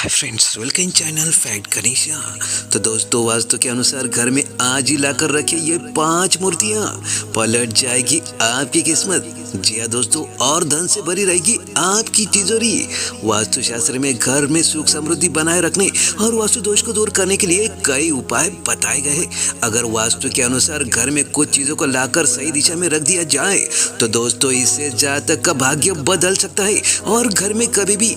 Hi friends, welcome channel fact Ganesha. तो दोस्तों, वास्तु के अनुसार घर में आज ही लाकर रखे ये 5 मूर्तियां, पलट जाएगी आपकी किस्मत। जी हाँ दोस्तों, और धन से भरी रहेगी आपकी तिजोरी। वास्तु शास्त्र में घर में सुख समृद्धि बनाए रखने और वास्तु दोष को दूर करने के लिए कई उपाय बताए गए हैं। अगर वास्तु के अनुसार घर में कुछ चीजों को लाकर सही दिशा में रख दिया जाए तो दोस्तों इससे जातक का भाग्य बदल सकता है और घर में कभी भी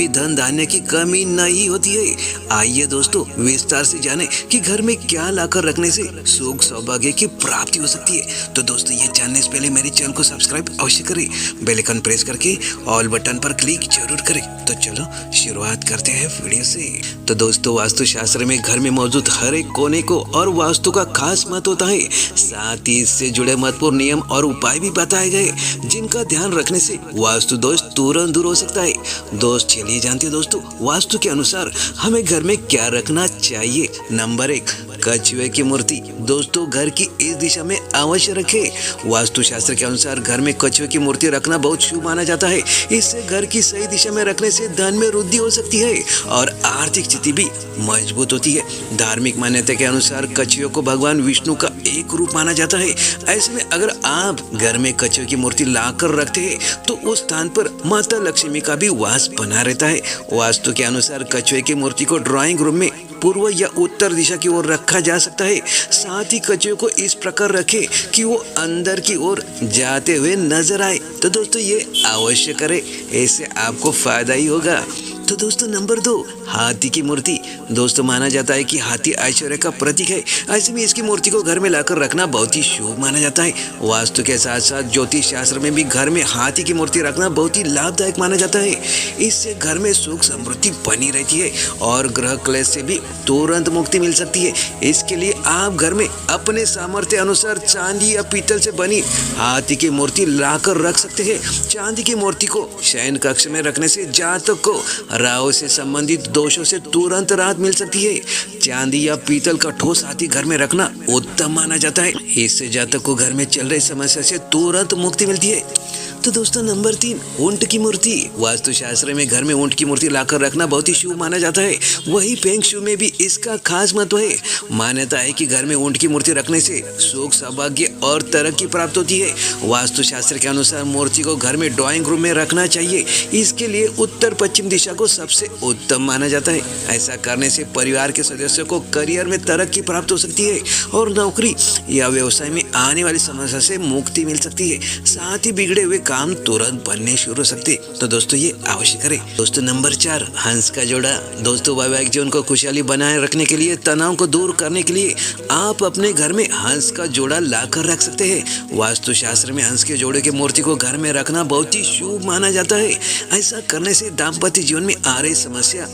धन धान्य की कमी नहीं होती है। आइए दोस्तों, विस्तार से जाने कि घर में क्या लाकर रखने से सुख सौभाग्य की प्राप्ति हो सकती है। तो दोस्तों, ये जानने से पहले मेरे चैनल को सब्सक्राइब अवश्य करें, बेल आइकन प्रेस करके ऑल बटन पर क्लिक जरूर करें। तो चलो शुरुआत करते हैं वीडियो से। तो दोस्तों, वास्तु शास्त्र में घर में मौजूद हर एक कोने को और वास्तु का खास महत्व होता है। साथ ही इससे जुड़े महत्वपूर्ण नियम और उपाय भी बताए गए जिनका ध्यान रखने से वास्तु दोष तुरंत दूर हो सकता है। दोस्त चलिए जानते हैं दोस्तों, वास्तु के अनुसार हमें घर में क्या रखना चाहिए। नंबर 1, कछुए की मूर्ति। दोस्तों, घर की इस दिशा में अवश्य रखें। वास्तु शास्त्र के अनुसार घर में कछुए की मूर्ति रखना बहुत शुभ माना जाता है। इससे घर की सही दिशा में रखने से धन में वृद्धि हो सकती है और आर्थिक स्थिति भी मजबूत होती है। धार्मिक मान्यता के अनुसार कछुए को भगवान विष्णु का एक रूप माना जाता है। ऐसे में अगर आप घर में कछुए की मूर्ति लाकर रखते हैं तो उस स्थान पर माता लक्ष्मी का भी वास बना रहता है। वास्तु के अनुसार कछुए की मूर्ति को ड्राइंग रूम में पूर्व या उत्तर दिशा की ओर रखा जा सकता है। साथ ही कछुए को इस प्रकार रखें कि वो अंदर की ओर जाते हुए नजर आए। तो दोस्तों, ये अवश्य करें, इससे आपको फायदा ही होगा। तो दोस्तों, नंबर 2, हाथी की मूर्ति। दोस्तों, माना जाता है कि हाथी ऐश्वर्य का प्रतीक है। ऐसे में इसकी मूर्ति को घर में लाकर रखना बहुत ही शुभ माना जाता है। वास्तु के साथ साथ ज्योतिष शास्त्र में भी घर में हाथी की मूर्ति रखना बहुत ही लाभदायक माना जाता है। इससे घर में सुख समृद्धि बनी रहती है और ग्रह क्लेश से भी तुरंत मुक्ति मिल सकती है। इसके लिए आप घर में अपने सामर्थ्य अनुसार चांदी या पीतल से बनी हाथी की मूर्ति लाकर रख सकते हैं। चांदी की मूर्ति को शयन कक्ष में रखने से जातक को राहु से संबंधित दोषों से तुरंत राहत मिल सकती है। चांदी या पीतल का ठोस हाथी घर में रखना उत्तम माना जाता है। इससे जातक को घर में चल रही समस्या से तुरंत मुक्ति मिलती है। तो दोस्तों, नंबर 3, ऊंट की मूर्ति। वास्तु शास्त्र में घर में ऊंट की मूर्ति लाकर रखना बहुत ही शुभ माना जाता है। वही फेंग शू में भी इसका खास महत्व है। मान्यता है कि घर में ऊंट की मूर्ति रखने से सुख सौभाग्य और तरक्की प्राप्त होती है। वास्तु शास्त्र के अनुसार मूर्ति को घर में ड्राइंग रूम में रखना चाहिए। इसके लिए उत्तर पश्चिम दिशा को सबसे उत्तम माना जाता है। ऐसा करने से परिवार के सदस्यों को करियर में तरक्की प्राप्त हो सकती है और नौकरी या व्यवसाय में आने वाली समस्या से मुक्ति मिल सकती है। साथ ही बिगड़े हुए काम तुरंत बनने शुरू हो सकते। तो दोस्तों, ये अवश्य करें। दोस्तों, नंबर 4, हंस का जोड़ा। दोस्तों, वैवाहिक जीवन को खुशहाली बनाए रखने के लिए, तनाव को दूर करने के लिए आप अपने घर में हंस का जोड़ा लाकर रख सकते हैं। वास्तु शास्त्र में हंस के जोड़े की मूर्ति को घर में रखना बहुत ही शुभ माना जाता है। ऐसा करने से दाम्पत्य जीवन में आ रही समस्या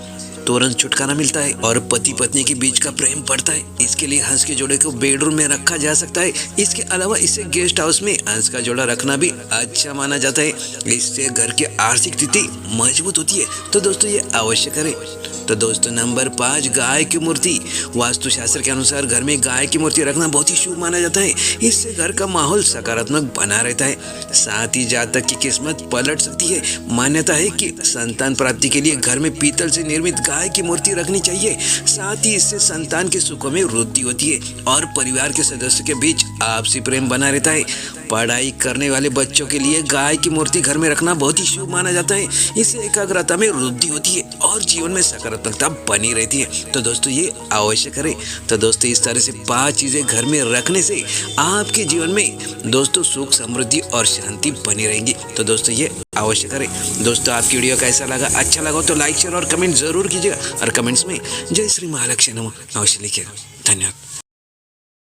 तुरंत छुटकारा मिलता है और पति पत्नी के बीच का प्रेम बढ़ता है। इसके लिए हंस के जोड़े को बेडरूम में रखा जा सकता है। इसके अलावा इसे गेस्ट हाउस में हंस का जोड़ा रखना भी अच्छा माना जाता है। इससे घर की आर्थिक स्थिति मजबूत होती है। तो दोस्तों, ये अवश्य करें। तो दोस्तों, नंबर 5, गाय की मूर्ति। वास्तु शास्त्र के अनुसार घर में गाय की मूर्ति रखना बहुत ही शुभ माना जाता है। इससे घर का माहौल सकारात्मक बना रहता है। साथ ही जातक की किस्मत पलट सकती है। मान्यता है कि संतान प्राप्ति के लिए घर में पीतल से निर्मित गाय की मूर्ति रखनी चाहिए। साथ ही इससे संतान के सुखों में वृद्धि होती है और परिवार के सदस्यों के बीच आपसी प्रेम बना रहता है। पढ़ाई करने वाले बच्चों के लिए गाय की मूर्ति घर में रखना बहुत ही शुभ माना जाता है। इससे एकाग्रता में वृद्धि होती है और जीवन में सकारात्मकता बनी रहती है। तो दोस्तों, ये अवश्य करें। तो दोस्तों, इस तरह से 5 चीजें घर में रखने से आपके जीवन में दोस्तों सुख समृद्धि और शांति बनी रहेंगी। तो दोस्तों, ये अवश्य करें। दोस्तों, आपकी वीडियो कैसा लगा? अच्छा लगा तो लाइक शेयर और कमेंट जरूर कीजिएगा और कमेंट्स में जय श्री महालक्ष्मी नमः अवश्य लिखिएगा। धन्यवाद।